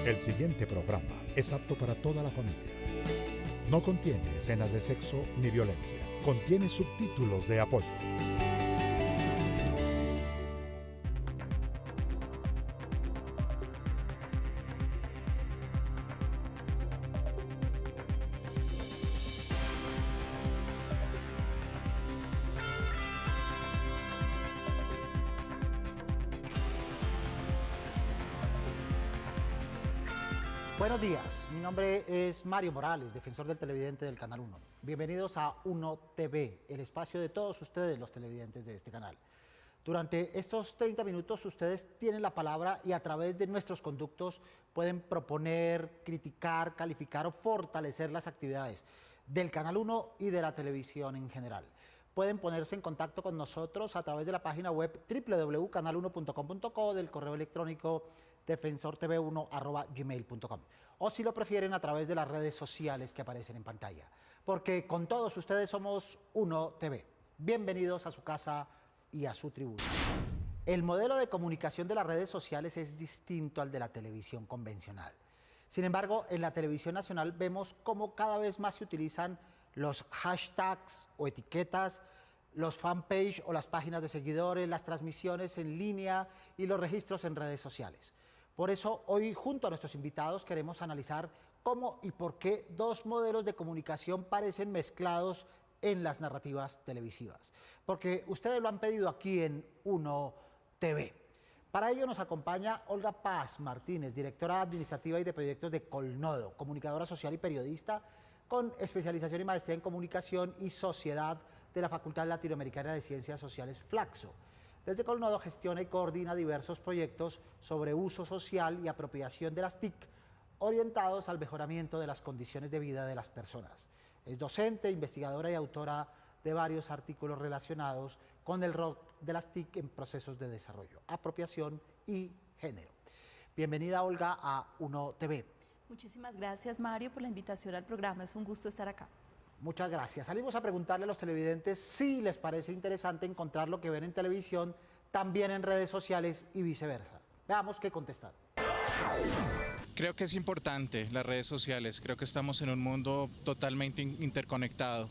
El siguiente programa es apto para toda la familia. No contiene escenas de sexo ni violencia. Contiene subtítulos de apoyo. Buenos días, mi nombre es Mario Morales, defensor del televidente del Canal 1. Bienvenidos a Uno TV, el espacio de todos ustedes, los televidentes de este canal. Durante estos 30 minutos ustedes tienen la palabra y a través de nuestros conductos pueden proponer, criticar, calificar o fortalecer las actividades del Canal 1 y de la televisión en general. Pueden ponerse en contacto con nosotros a través de la página web www.canal1.com.co, del correo electrónico defensortv1@gmail.com, o si lo prefieren a través de las redes sociales que aparecen en pantalla, porque con todos ustedes somos Uno TV. Bienvenidos a su casa y a su tribuna. El modelo de comunicación de las redes sociales es distinto al de la televisión convencional. Sin embargo, en la televisión nacional vemos cómo cada vez más se utilizan los hashtags o etiquetas, los fanpage o las páginas de seguidores, las transmisiones en línea y los registros en redes sociales. Por eso, hoy, junto a nuestros invitados, queremos analizar cómo y por qué dos modelos de comunicación parecen mezclados en las narrativas televisivas. Porque ustedes lo han pedido aquí en Uno TV. Para ello nos acompaña Olga Paz Martínez, directora administrativa y de proyectos de Colnodo, comunicadora social y periodista con especialización y maestría en comunicación y sociedad de la Facultad Latinoamericana de Ciencias Sociales Flaxo. Desde Colnodo gestiona y coordina diversos proyectos sobre uso social y apropiación de las TIC, orientados al mejoramiento de las condiciones de vida de las personas. Es docente, investigadora y autora de varios artículos relacionados con el rol de las TIC en procesos de desarrollo, apropiación y género. Bienvenida, Olga, a Uno TV. Muchísimas gracias, Mario, por la invitación al programa. Es un gusto estar acá. Muchas gracias. Salimos a preguntarle a los televidentes si les parece interesante encontrar lo que ven en televisión también en redes sociales y viceversa. Veamos qué contestar. Creo que es importante las redes sociales. Creo que estamos en un mundo totalmente interconectado.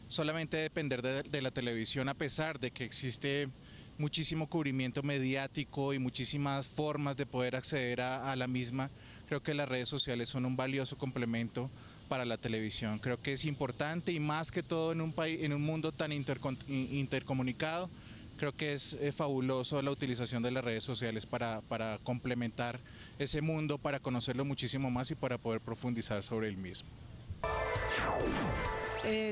Solamente depender de la televisión, a pesar de que existe muchísimo cubrimiento mediático y muchísimas formas de poder acceder a la misma, creo que las redes sociales son un valioso complemento para la televisión. Creo que es importante y más que todo en un mundo tan intercomunicado, creo que es fabuloso la utilización de las redes sociales para complementar ese mundo, para conocerlo muchísimo más y para poder profundizar sobre el mismo.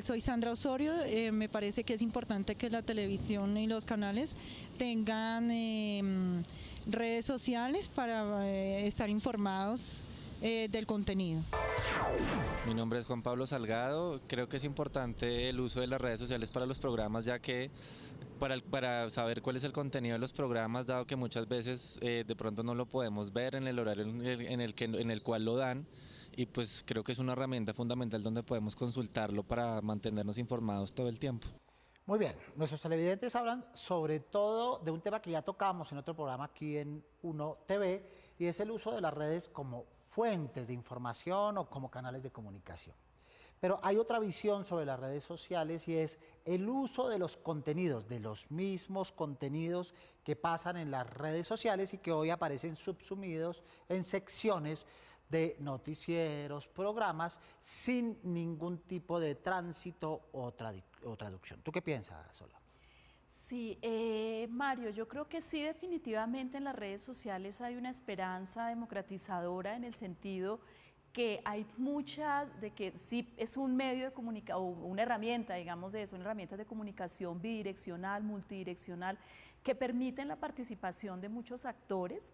Soy Sandra Osorio. Me parece que es importante que la televisión y los canales tengan redes sociales para estar informados del contenido. Mi nombre es Juan Pablo Salgado. Creo que es importante el uso de las redes sociales para los programas, ya que para saber cuál es el contenido de los programas, dado que muchas veces de pronto no lo podemos ver en el horario en el cual lo dan, y pues creo que es una herramienta fundamental donde podemos consultarlo para mantenernos informados todo el tiempo. Muy bien, nuestros televidentes hablan sobre todo de un tema que ya tocamos en otro programa aquí en Uno TV, y es el uso de las redes como fuentes de información o como canales de comunicación. Pero hay otra visión sobre las redes sociales y es el uso de los contenidos, de los mismos contenidos que pasan en las redes sociales y que hoy aparecen subsumidos en secciones de noticieros, programas, sin ningún tipo de tránsito o traducción. ¿Tú qué piensas, Sola? Sí, Mario, yo creo que sí, definitivamente en las redes sociales hay una esperanza democratizadora en el sentido que hay muchas, de que sí es un medio de comunicación, o una herramienta, digamos de eso, una herramienta de comunicación bidireccional, multidireccional, que permiten la participación de muchos actores,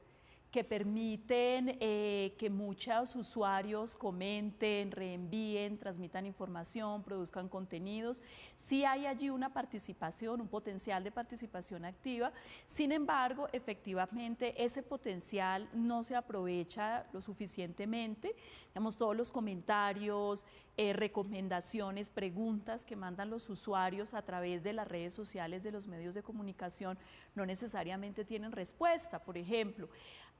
que permiten que muchos usuarios comenten, reenvíen, transmitan información, produzcan contenidos. Sí hay allí una participación, un potencial de participación activa. Sin embargo, efectivamente, ese potencial no se aprovecha lo suficientemente. Digamos, todos los comentarios, recomendaciones, preguntas que mandan los usuarios a través de las redes sociales, de los medios de comunicación, no necesariamente tienen respuesta. Por ejemplo,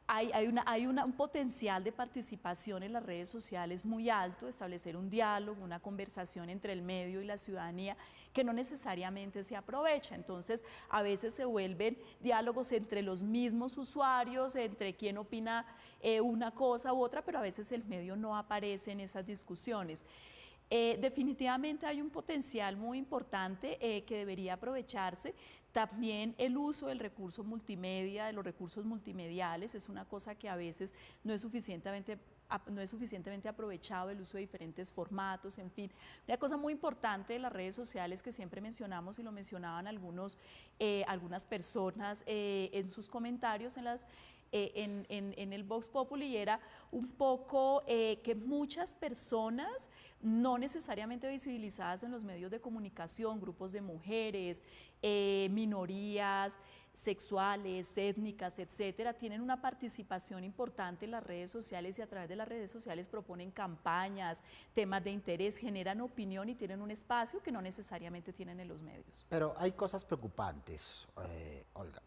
un potencial de participación en las redes sociales muy alto, establecer un diálogo, una conversación entre el medio y la ciudadanía que no necesariamente se aprovecha. Entonces, a veces se vuelven diálogos entre los mismos usuarios, entre quién opina una cosa u otra, pero a veces el medio no aparece en esas discusiones. Definitivamente hay un potencial muy importante que debería aprovecharse. También el uso del recurso multimedia, de los recursos multimediales, es una cosa que a veces no es suficientemente aprovechado, el uso de diferentes formatos, en fin. Una cosa muy importante de las redes sociales que siempre mencionamos y lo mencionaban algunas personas en sus comentarios en el Vox Populi, era un poco que muchas personas no necesariamente visibilizadas en los medios de comunicación, grupos de mujeres, minorías sexuales, étnicas, etcétera, tienen una participación importante en las redes sociales y a través de las redes sociales proponen campañas, temas de interés, generan opinión y tienen un espacio que no necesariamente tienen en los medios. Pero hay cosas preocupantes, Olga.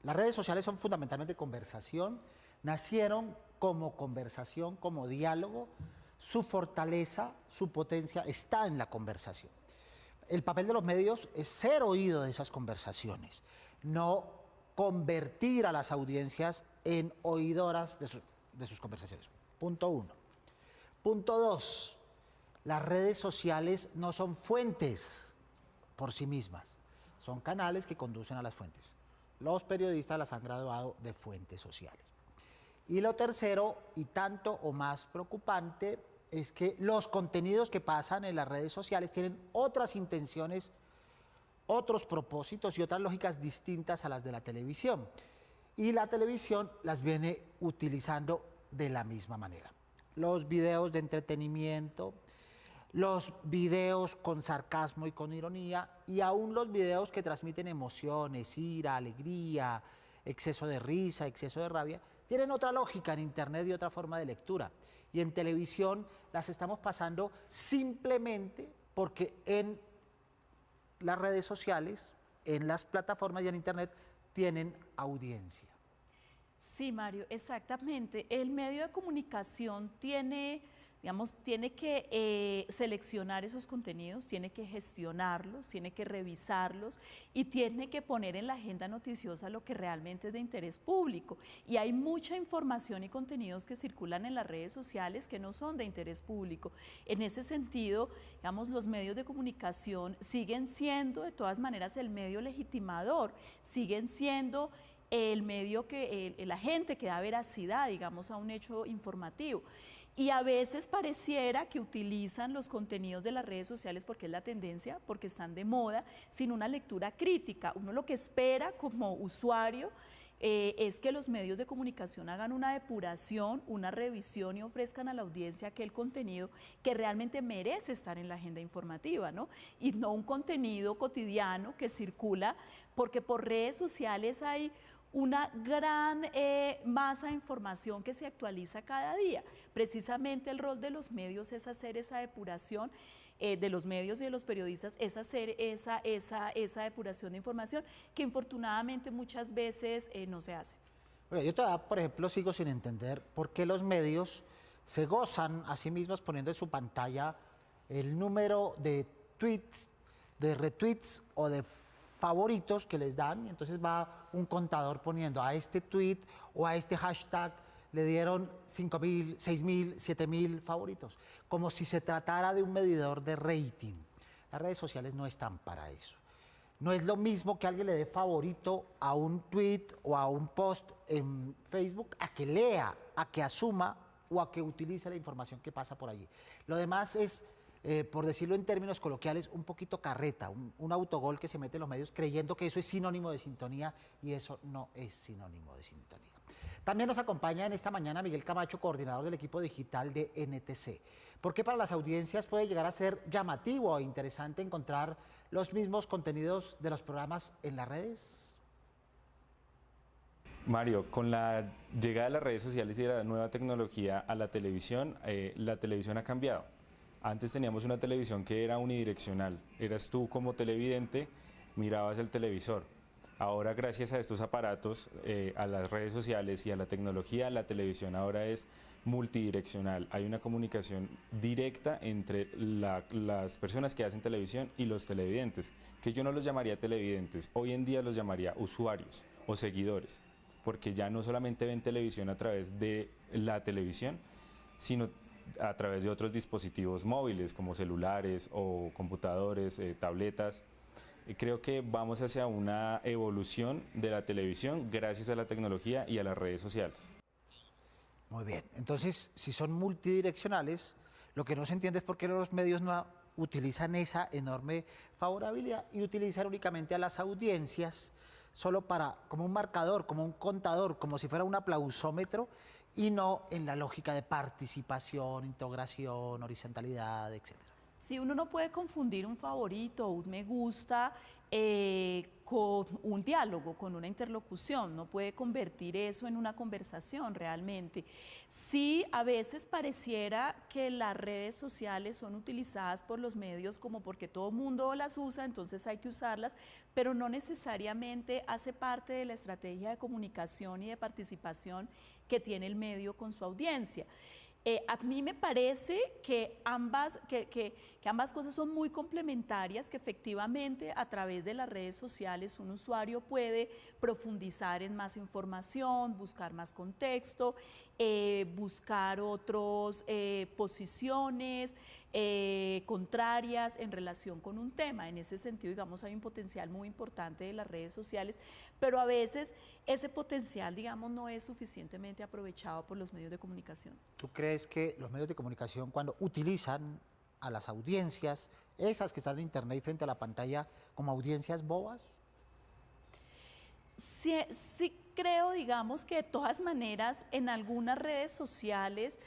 Las redes sociales son fundamentalmente conversación, nacieron como conversación, como diálogo, su fortaleza, su potencia está en la conversación. El papel de los medios es ser oído de esas conversaciones, no convertir a las audiencias en oidoras de sus conversaciones. Punto 1. Punto 2. Las redes sociales no son fuentes por sí mismas, son canales que conducen a las fuentes. Los periodistas las han graduado de fuentes sociales. Y lo tercero, y tanto o más preocupante, es que los contenidos que pasan en las redes sociales tienen otras intenciones, otros propósitos y otras lógicas distintas a las de la televisión. Y la televisión las viene utilizando de la misma manera. Los videos de entretenimiento, los videos con sarcasmo y con ironía, y aún los videos que transmiten emociones, ira, alegría, exceso de risa, exceso de rabia, tienen otra lógica en internet y otra forma de lectura. Y en televisión las estamos pasando simplemente porque en las redes sociales, en las plataformas y en internet tienen audiencia. Sí, Mario, exactamente. El medio de comunicación tiene que seleccionar esos contenidos, tiene que gestionarlos, tiene que revisarlos y tiene que poner en la agenda noticiosa lo que realmente es de interés público. Y hay mucha información y contenidos que circulan en las redes sociales que no son de interés público. En ese sentido, los medios de comunicación siguen siendo, de todas maneras, el medio legitimador, siguen siendo el medio el agente que da veracidad, a un hecho informativo. Y a veces pareciera que utilizan los contenidos de las redes sociales porque es la tendencia, porque están de moda, sin una lectura crítica. Uno lo que espera como usuario es que los medios de comunicación hagan una depuración, una revisión y ofrezcan a la audiencia aquel contenido que realmente merece estar en la agenda informativa, ¿no? Y no un contenido cotidiano que circula, porque por redes sociales hay una gran masa de información que se actualiza cada día. Precisamente el rol de los medios es hacer esa depuración, de los medios y de los periodistas, es hacer esa depuración de información que infortunadamente muchas veces no se hace. Oye, yo todavía, por ejemplo, sigo sin entender por qué los medios se gozan a sí mismos poniendo en su pantalla el número de tweets, de retweets o de favoritos que les dan, y entonces va un contador poniendo a este tweet o a este hashtag le dieron 5.000, 6.000, 7.000 favoritos, como si se tratara de un medidor de rating. Las redes sociales no están para eso. No es lo mismo que alguien le dé favorito a un tweet o a un post en Facebook a que lea, a que asuma o a que utilice la información que pasa por allí. Lo demás es, por decirlo en términos coloquiales, un poquito carreta, un autogol que se mete en los medios creyendo que eso es sinónimo de sintonía, y eso no es sinónimo de sintonía. También nos acompaña en esta mañana Miguel Camacho, coordinador del equipo digital de NTC. ¿Por qué para las audiencias puede llegar a ser llamativo e interesante encontrar los mismos contenidos de los programas en las redes? Mario, con la llegada de las redes sociales y de la nueva tecnología a la televisión ha cambiado. Antes teníamos una televisión que era unidireccional, eras tú como televidente, mirabas el televisor. Ahora, gracias a estos aparatos, a las redes sociales y a la tecnología, la televisión ahora es multidireccional. Hay una comunicación directa entre las personas que hacen televisión y los televidentes, que yo no los llamaría televidentes, hoy en día los llamaría usuarios o seguidores, porque ya no solamente ven televisión a través de la televisión, sino a través de otros dispositivos móviles como celulares o computadores, tabletas. Creo que vamos hacia una evolución de la televisión gracias a la tecnología y a las redes sociales. Muy bien, entonces si son multidireccionales, lo que no se entiende es por qué los medios no utilizan esa enorme favorabilidad y utilizan únicamente a las audiencias solo para, como un marcador, como un contador, como si fuera un aplausómetro y no en la lógica de participación, integración, horizontalidad, etc. Si uno no puede confundir un favorito o un me gusta con un diálogo, con una interlocución, no puede convertir eso en una conversación realmente. Sí, a veces pareciera que las redes sociales son utilizadas por los medios como porque todo el mundo las usa, entonces hay que usarlas, pero no necesariamente hace parte de la estrategia de comunicación y de participación que tiene el medio con su audiencia. A mí me parece que ambas cosas son muy complementarias, que efectivamente a través de las redes sociales un usuario puede profundizar en más información, buscar más contexto, buscar otras posiciones contrarias en relación con un tema. En ese sentido, digamos, hay un potencial muy importante de las redes sociales, pero a veces ese potencial, digamos, no es suficientemente aprovechado por los medios de comunicación. ¿Tú crees que los medios de comunicación, cuando utilizan a las audiencias, esas que están en internet y frente a la pantalla, como audiencias bobas? Sí creo, digamos, que de todas maneras en algunas redes sociales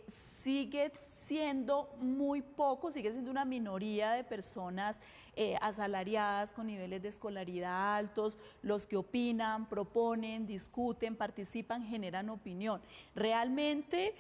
sigue siendo muy poco, sigue siendo una minoría de personas asalariadas con niveles de escolaridad altos, los que opinan, proponen, discuten, participan, generan opinión. Realmente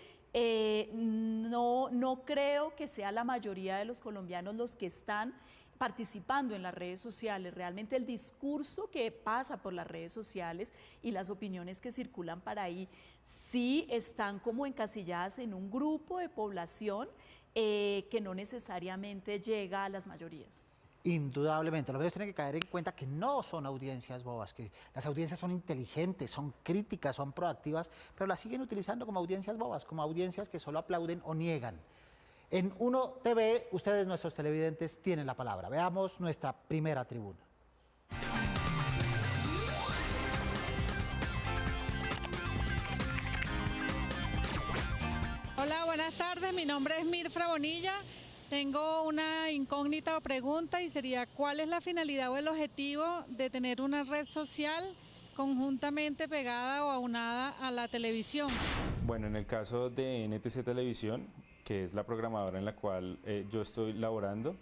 no creo que sea la mayoría de los colombianos los que están participando en las redes sociales. Realmente el discurso que pasa por las redes sociales y las opiniones que circulan para ahí sí están como encasilladas en un grupo de población que no necesariamente llega a las mayorías. Indudablemente, los medios tienen que caer en cuenta que no son audiencias bobas, que las audiencias son inteligentes, son críticas, son proactivas, pero las siguen utilizando como audiencias bobas, como audiencias que solo aplauden o niegan. En 1TV, ustedes, nuestros televidentes, tienen la palabra. Veamos nuestra primera tribuna. Hola, buenas tardes. Mi nombre es Mirfra Bonilla. Tengo una incógnita o pregunta y sería, ¿cuál es la finalidad o el objetivo de tener una red social conjuntamente pegada o aunada a la televisión? Bueno, en el caso de NTC Televisión, que es la programadora en la cual yo estoy laborando,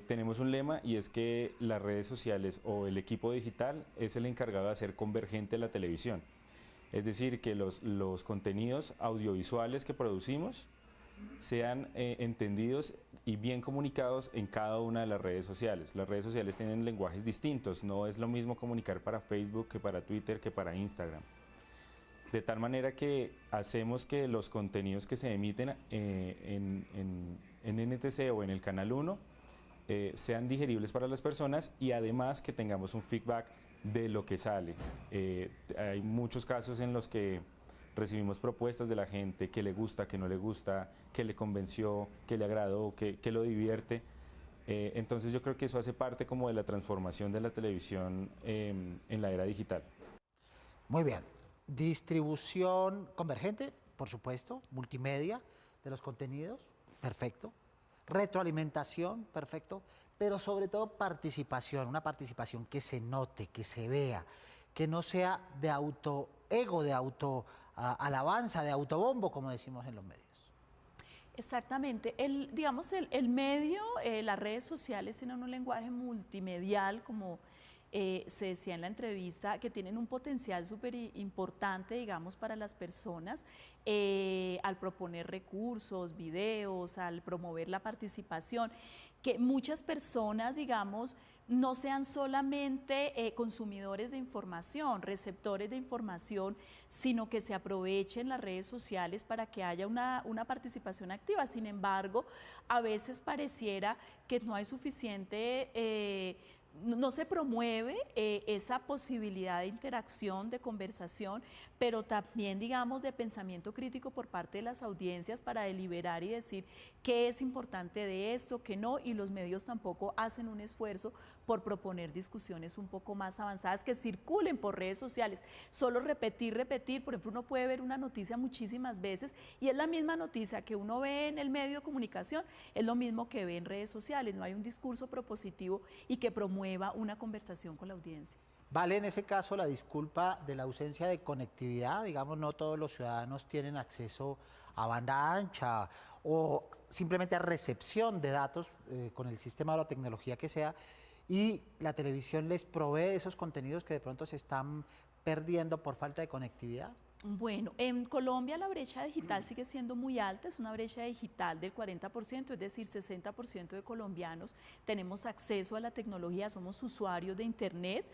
tenemos un lema y es que las redes sociales o el equipo digital es el encargado de hacer convergente la televisión. Es decir, que los contenidos audiovisuales que producimos sean entendidos y bien comunicados en cada una de las redes sociales. Las redes sociales tienen lenguajes distintos, no es lo mismo comunicar para Facebook que para Twitter que para Instagram. De tal manera que hacemos que los contenidos que se emiten en NTC o en el Canal 1 sean digeribles para las personas y además que tengamos un feedback de lo que sale. Hay muchos casos en los que recibimos propuestas de la gente que le gusta, que no le gusta, que le convenció, que le agradó, que lo divierte. Entonces yo creo que eso hace parte como de la transformación de la televisión en la era digital. Muy bien. Distribución convergente, por supuesto, multimedia de los contenidos, perfecto. Retroalimentación, perfecto. Pero sobre todo participación, una participación que se note, que se vea, que no sea de autoego, de autoalabanza, de autobombo, como decimos en los medios. Exactamente. Digamos, el medio, las redes sociales tienen un lenguaje multimedial, como se decía en la entrevista, que tienen un potencial súper importante, digamos, para las personas al proponer recursos, videos, al promover la participación, que muchas personas, digamos, no sean solamente consumidores de información, receptores de información, sino que se aprovechen las redes sociales para que haya una participación activa. Sin embargo, a veces pareciera que no hay suficiente, no se promueve esa posibilidad de interacción, de conversación, pero también, digamos, de pensamiento crítico por parte de las audiencias para deliberar y decir qué es importante de esto, qué no, y los medios tampoco hacen un esfuerzo por proponer discusiones un poco más avanzadas que circulen por redes sociales. Solo repetir, por ejemplo, uno puede ver una noticia muchísimas veces y es la misma noticia que uno ve en el medio de comunicación, es lo mismo que ve en redes sociales, no hay un discurso propositivo y que promueva una conversación con la audiencia. ¿Vale en ese caso la disculpa de la ausencia de conectividad? Digamos, no todos los ciudadanos tienen acceso a banda ancha o simplemente a recepción de datos con el sistema o la tecnología que sea, y la televisión les provee esos contenidos que de pronto se están perdiendo por falta de conectividad. Bueno, en Colombia la brecha digital sigue siendo muy alta, es una brecha digital del 40%, es decir, 60% de colombianos tenemos acceso a la tecnología, somos usuarios de Internet.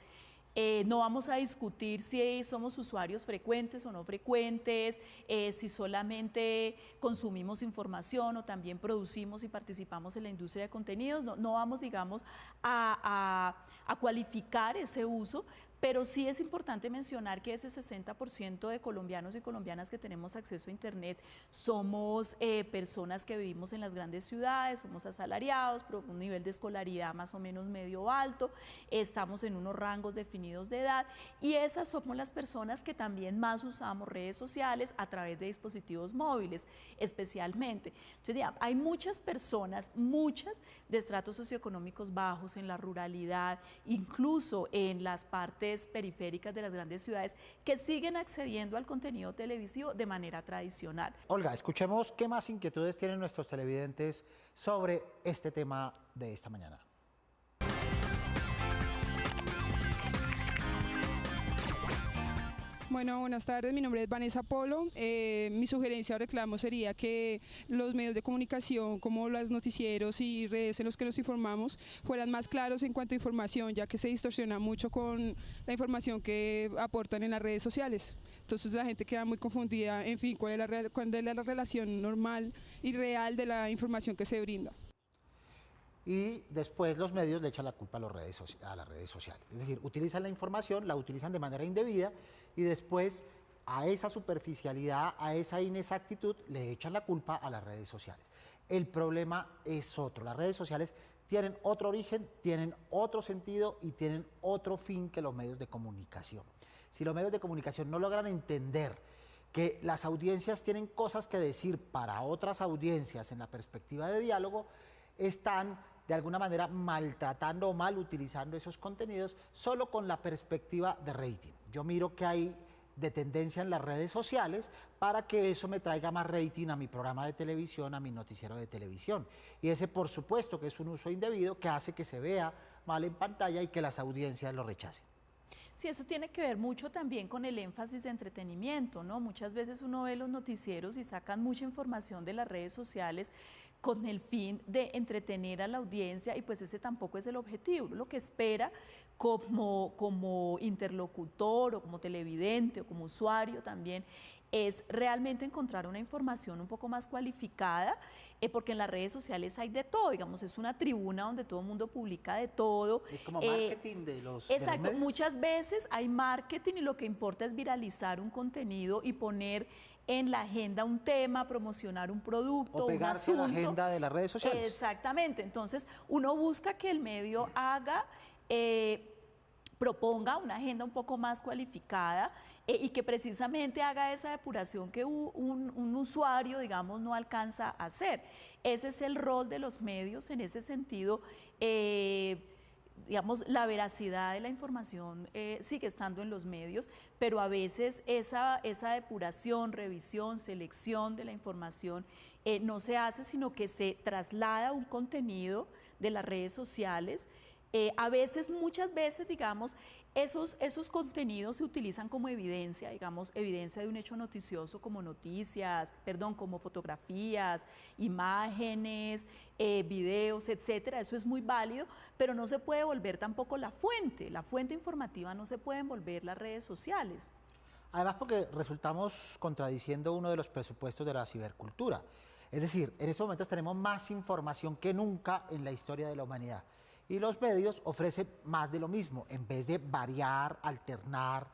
No vamos a discutir si somos usuarios frecuentes o no frecuentes, si solamente consumimos información o también producimos y participamos en la industria de contenidos, no vamos, digamos, a cualificar ese uso, pero sí es importante mencionar que ese 60% de colombianos y colombianas que tenemos acceso a Internet somos personas que vivimos en las grandes ciudades, somos asalariados, por un nivel de escolaridad más o menos medio alto, estamos en unos rangos definidos de edad y esas somos las personas que también más usamos redes sociales a través de dispositivos móviles especialmente. Entonces, hay muchas personas, muchas de estratos socioeconómicos bajos en la ruralidad, incluso en las partes periféricas de las grandes ciudades que siguen accediendo al contenido televisivo de manera tradicional. Olga, escuchemos qué más inquietudes tienen nuestros televidentes sobre este tema de esta mañana. Bueno, buenas tardes, mi nombre es Vanessa Polo. Mi sugerencia o reclamo sería que los medios de comunicación como los noticieros y redes en los que nos informamos fueran más claros en cuanto a información, ya que se distorsiona mucho con la información que aportan en las redes sociales. Entonces la gente queda muy confundida, en fin, cuál es la relación normal y real de la información que se brinda. Y después los medios le echan la culpa a las redes sociales. Es decir, utilizan la información, la utilizan de manera indebida y después a esa superficialidad, a esa inexactitud, le echan la culpa a las redes sociales. El problema es otro. Las redes sociales tienen otro origen, tienen otro sentido y tienen otro fin que los medios de comunicación. Si los medios de comunicación no logran entender que las audiencias tienen cosas que decir para otras audiencias en la perspectiva de diálogo, están de alguna manera maltratando o mal utilizando esos contenidos solo con la perspectiva de rating. Yo miro que hay de tendencia en las redes sociales para que eso me traiga más rating a mi programa de televisión, a mi noticiero de televisión. Y ese, por supuesto, que es un uso indebido que hace que se vea mal en pantalla y que las audiencias lo rechacen. Sí, eso tiene que ver mucho también con el énfasis de entretenimiento, ¿no? Muchas veces uno ve los noticieros y sacan mucha información de las redes sociales con el fin de entretener a la audiencia y pues ese tampoco es el objetivo. Lo que espera como interlocutor o como televidente o como usuario también es realmente encontrar una información un poco más cualificada, porque en las redes sociales hay de todo, digamos, es una tribuna donde todo el mundo publica de todo. Es como marketing de los Exacto, medios. Muchas veces hay marketing y lo que importa es viralizar un contenido y poner en la agenda un tema, promocionar un producto, o pegarse un a asunto. la agenda de las redes sociales. Exactamente, entonces uno busca que el medio haga, proponga una agenda un poco más cualificada y que precisamente haga esa depuración que un usuario, digamos, no alcanza a hacer. Ese es el rol de los medios en ese sentido. Digamos, la veracidad de la información sigue estando en los medios, pero a veces esa depuración, revisión, selección de la información no se hace, sino que se traslada un contenido de las redes sociales A veces, muchas veces, digamos, esos contenidos se utilizan como evidencia, digamos, evidencia de un hecho noticioso como como fotografías, imágenes, videos, etcétera. Eso es muy válido, pero no se puede volver tampoco la fuente informativa no se pueden volver las redes sociales. Además, porque resultamos contradiciendo uno de los presupuestos de la cibercultura. Es decir, en estos momentos tenemos más información que nunca en la historia de la humanidad. Y los medios ofrecen más de lo mismo. En vez de variar, alternar,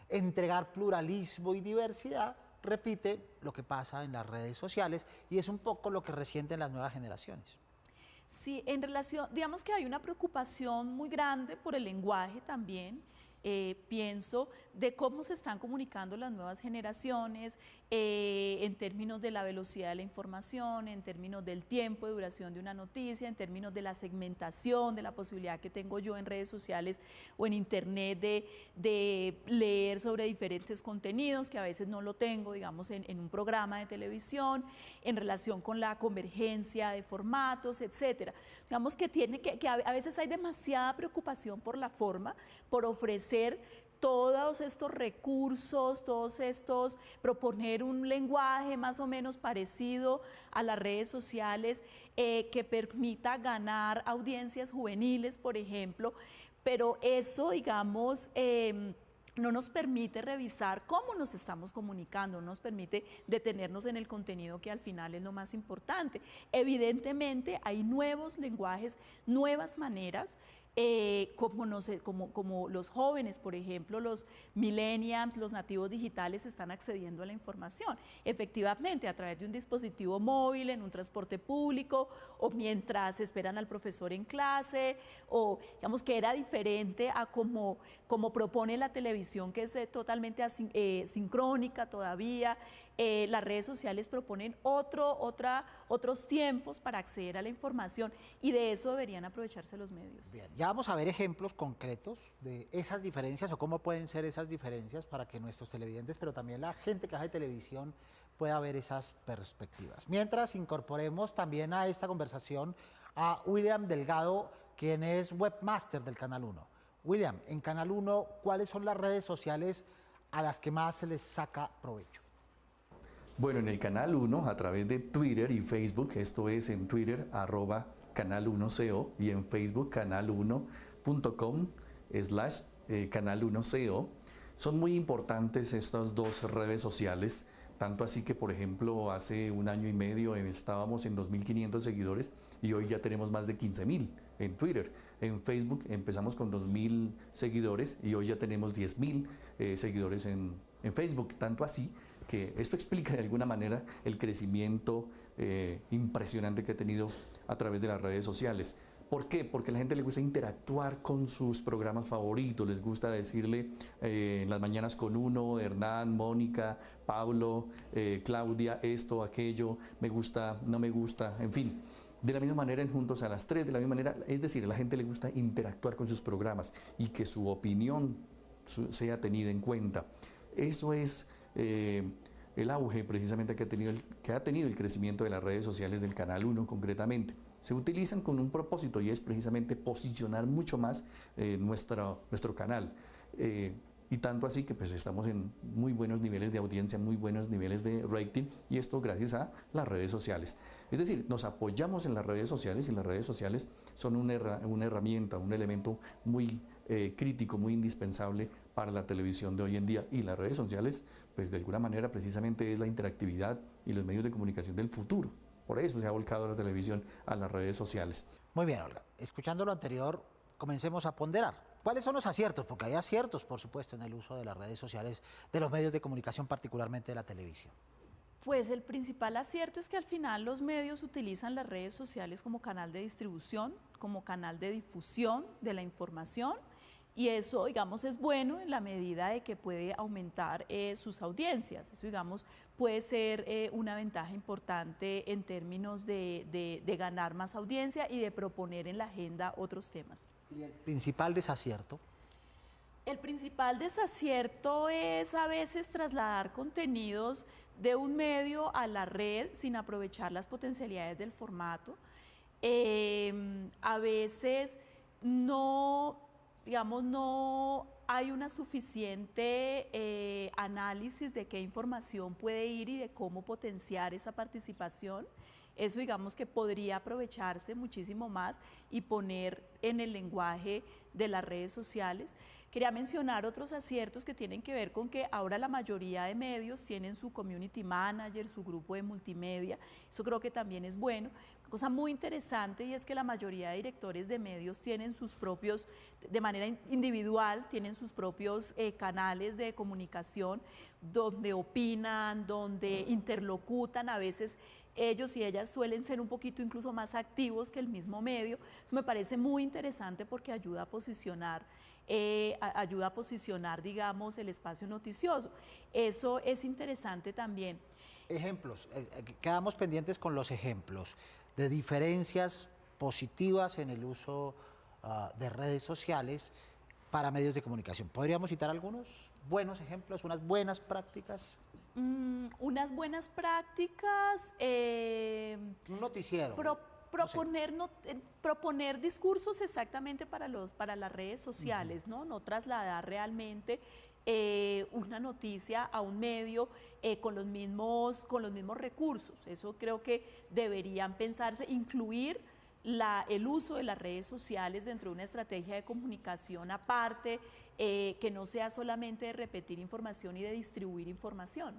entregar pluralismo y diversidad, repite lo que pasa en las redes sociales y es un poco lo que resienten las nuevas generaciones. Sí, en relación, digamos que hay una preocupación muy grande por el lenguaje también. Pienso de cómo se están comunicando las nuevas generaciones en términos de la velocidad de la información, en términos del tiempo de duración de una noticia, en términos de la segmentación, de la posibilidad que tengo yo en redes sociales o en internet de leer sobre diferentes contenidos que a veces no lo tengo, digamos, en un programa de televisión, en relación con la convergencia de formatos, etcétera. Digamos que a veces hay demasiada preocupación por la forma, por ofrecer todos estos recursos, proponer un lenguaje más o menos parecido a las redes sociales que permita ganar audiencias juveniles, por ejemplo, pero eso, digamos, no nos permite revisar cómo nos estamos comunicando, no nos permite detenernos en el contenido que al final es lo más importante. Evidentemente hay nuevos lenguajes, nuevas maneras, como los jóvenes, por ejemplo, los millennials, los nativos digitales están accediendo a la información. Efectivamente, a través de un dispositivo móvil, en un transporte público, o mientras esperan al profesor en clase, o digamos que era diferente a como propone la televisión, que es totalmente sincrónica todavía. Las redes sociales proponen otros tiempos para acceder a la información y de eso deberían aprovecharse los medios. Bien, ya vamos a ver ejemplos concretos de esas diferencias o cómo pueden ser esas diferencias para que nuestros televidentes, pero también la gente que hace televisión pueda ver esas perspectivas. Mientras incorporemos también a esta conversación a William Delgado, quien es webmaster del Canal 1. William, en Canal 1, ¿cuáles son las redes sociales a las que más se les saca provecho? Bueno, en el Canal 1, a través de Twitter y Facebook, esto es en Twitter, @canal1co, y en Facebook, canal1.com/canal1co. Son muy importantes estas dos redes sociales, tanto así que, por ejemplo, hace un año y medio estábamos en 2.500 seguidores y hoy ya tenemos más de 15.000 en Twitter. En Facebook empezamos con 2.000 seguidores y hoy ya tenemos 10.000 seguidores en Facebook, tanto así que esto explica de alguna manera el crecimiento impresionante que ha tenido a través de las redes sociales. ¿Por qué? Porque a la gente le gusta interactuar con sus programas favoritos, les gusta decirle en las mañanas con uno, Hernán, Mónica, Pablo, Claudia, esto, aquello, me gusta, no me gusta, en fin. De la misma manera en Juntos a las 3, de la misma manera, es decir, a la gente le gusta interactuar con sus programas y que su opinión sea tenida en cuenta. Eso es el auge precisamente que ha tenido el crecimiento de las redes sociales del Canal 1 concretamente. Se utilizan con un propósito y es precisamente posicionar mucho más nuestro canal. Y tanto así que pues estamos en muy buenos niveles de audiencia, muy buenos niveles de rating, y esto gracias a las redes sociales. Es decir, nos apoyamos en las redes sociales y las redes sociales son una herramienta, un elemento muy crítico, muy indispensable para la televisión de hoy en día, y las redes sociales pues de alguna manera precisamente es la interactividad y los medios de comunicación del futuro. Por eso se ha volcado la televisión a las redes sociales. Muy bien, Olga. Escuchando lo anterior, comencemos a ponderar. ¿Cuáles son los aciertos? Porque hay aciertos, por supuesto, en el uso de las redes sociales, de los medios de comunicación, particularmente de la televisión. Pues el principal acierto es que al final los medios utilizan las redes sociales como canal de distribución, como canal de difusión de la información, y eso, digamos, es bueno en la medida de que puede aumentar sus audiencias. Eso, digamos, puede ser una ventaja importante en términos de ganar más audiencia y de proponer en la agenda otros temas. ¿Y el principal desacierto? El principal desacierto es a veces trasladar contenidos de un medio a la red sin aprovechar las potencialidades del formato. A veces no, digamos, no hay una suficiente análisis de qué información puede ir y de cómo potenciar esa participación. Eso, digamos, que podría aprovecharse muchísimo más y poner en el lenguaje de las redes sociales. Quería mencionar otros aciertos que tienen que ver con que ahora la mayoría de medios tienen su community manager, su grupo de multimedia. Eso creo que también es bueno. Una cosa muy interesante, y es que la mayoría de directores de medios tienen sus propios, de manera individual, tienen sus propios canales de comunicación donde opinan, donde interlocutan. A veces ellos y ellas suelen ser un poquito incluso más activos que el mismo medio. Eso me parece muy interesante porque ayuda a posicionar, digamos, el espacio noticioso. Eso es interesante también. Ejemplos, quedamos pendientes con los ejemplos de diferencias positivas en el uso de redes sociales para medios de comunicación. ¿Podríamos citar algunos buenos ejemplos, unas buenas prácticas? Unas buenas prácticas. Un noticiero. Proponer discursos exactamente para las redes sociales, ¿no? No trasladar realmente una noticia a un medio con los mismos recursos. Eso creo que deberían pensarse, incluir el uso de las redes sociales dentro de una estrategia de comunicación aparte, que no sea solamente de repetir información y de distribuir información.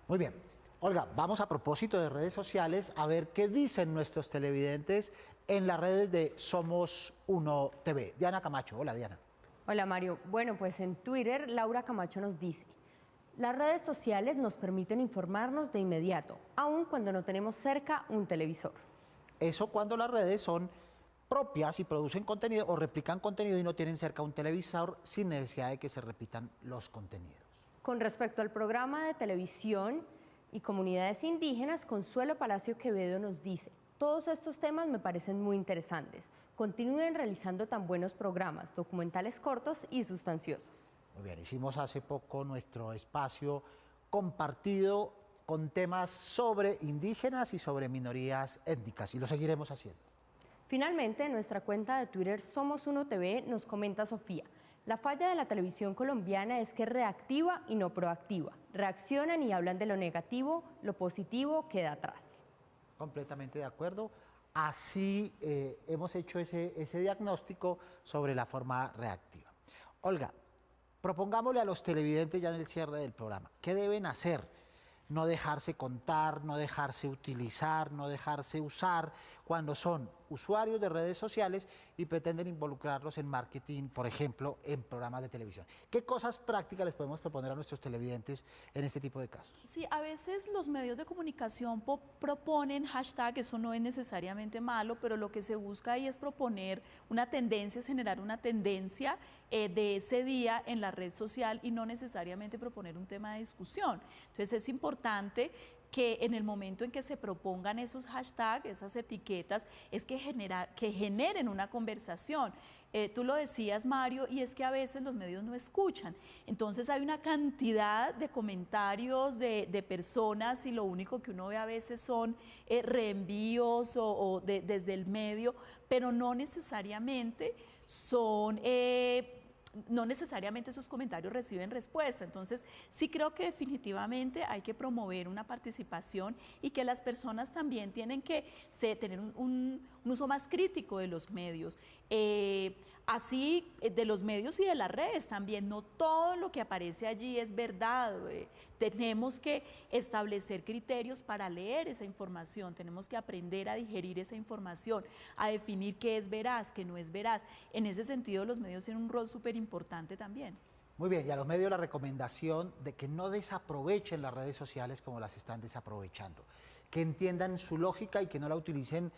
Muy bien. Olga, vamos a propósito de redes sociales a ver qué dicen nuestros televidentes en las redes de Somos Uno TV. Diana Camacho. Hola, Diana. Hola, Mario. Bueno, pues en Twitter, Laura Camacho nos dice: las redes sociales nos permiten informarnos de inmediato, aun cuando no tenemos cerca un televisor. Eso cuando las redes son propias y producen contenido o replican contenido y no tienen cerca un televisor, sin necesidad de que se repitan los contenidos. Con respecto al programa de televisión y comunidades indígenas, Consuelo Palacio Quevedo nos dice: todos estos temas me parecen muy interesantes. Continúen realizando tan buenos programas, documentales cortos y sustanciosos. Muy bien, hicimos hace poco nuestro espacio compartido con temas sobre indígenas y sobre minorías étnicas, y lo seguiremos haciendo. Finalmente, en nuestra cuenta de Twitter Somos Uno TV nos comenta Sofía: la falla de la televisión colombiana es que es reactiva y no proactiva. Reaccionan y hablan de lo negativo, lo positivo queda atrás. Completamente de acuerdo. Así hemos hecho ese diagnóstico sobre la forma reactiva. Olga, propongámosle a los televidentes ya en el cierre del programa, ¿qué deben hacer? No dejarse contar, no dejarse utilizar, no dejarse usar cuando son usuarios de redes sociales y pretenden involucrarlos en marketing, por ejemplo, en programas de televisión. ¿Qué cosas prácticas les podemos proponer a nuestros televidentes en este tipo de casos? Sí, a veces los medios de comunicación proponen hashtag, eso no es necesariamente malo, pero lo que se busca ahí es proponer una tendencia, es generar una tendencia de ese día en la red social y no necesariamente proponer un tema de discusión. Entonces es importante que en el momento en que se propongan esos hashtags, esas etiquetas, es que generen una conversación. Tú lo decías, Mario, y es que a veces los medios no escuchan. Entonces hay una cantidad de comentarios de personas y lo único que uno ve a veces son reenvíos desde el medio, pero no necesariamente esos comentarios reciben respuesta. Entonces, sí creo que definitivamente hay que promover una participación y que las personas también tienen que tener un uso más crítico de los medios. Así de los medios y de las redes también, no todo lo que aparece allí es verdad. Tenemos que establecer criterios para leer esa información, tenemos que aprender a digerir esa información, a definir qué es veraz, qué no es veraz. En ese sentido, los medios tienen un rol súper importante también. Muy bien, y a los medios la recomendación de que no desaprovechen las redes sociales como las están desaprovechando, que entiendan su lógica y que no la utilicen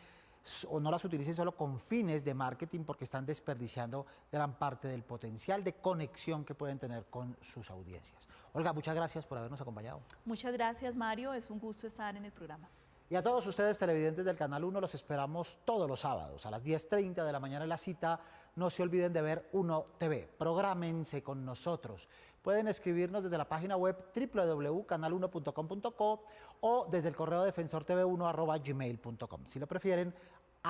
o no las utilicen solo con fines de marketing, porque están desperdiciando gran parte del potencial de conexión que pueden tener con sus audiencias. Olga, muchas gracias por habernos acompañado. Muchas gracias, Mario, es un gusto estar en el programa. Y a todos ustedes televidentes del Canal 1 los esperamos todos los sábados a las 10:30 de la mañana en la cita. No se olviden de ver Uno TV, prográmense con nosotros. Pueden escribirnos desde la página web www.canal1.com.co o desde el correo defensortv1@gmail.com. Si lo prefieren,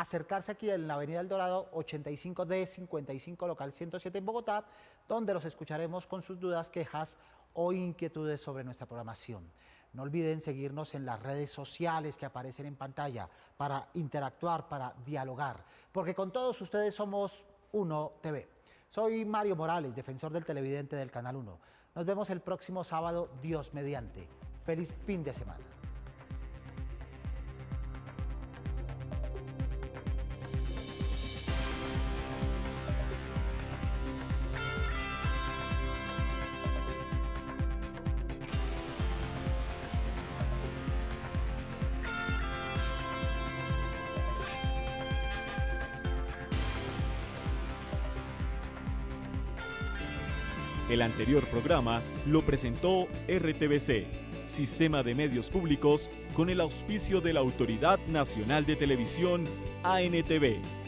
acercarse aquí en la avenida El Dorado 85D55 local 107 en Bogotá, donde los escucharemos con sus dudas, quejas o inquietudes sobre nuestra programación. No olviden seguirnos en las redes sociales que aparecen en pantalla para interactuar, para dialogar, porque con todos ustedes somos Uno TV. Soy Mario Morales, defensor del televidente del Canal 1. Nos vemos el próximo sábado, Dios mediante. Feliz fin de semana. El anterior programa lo presentó RTVC, Sistema de Medios Públicos, con el auspicio de la Autoridad Nacional de Televisión, ANTV.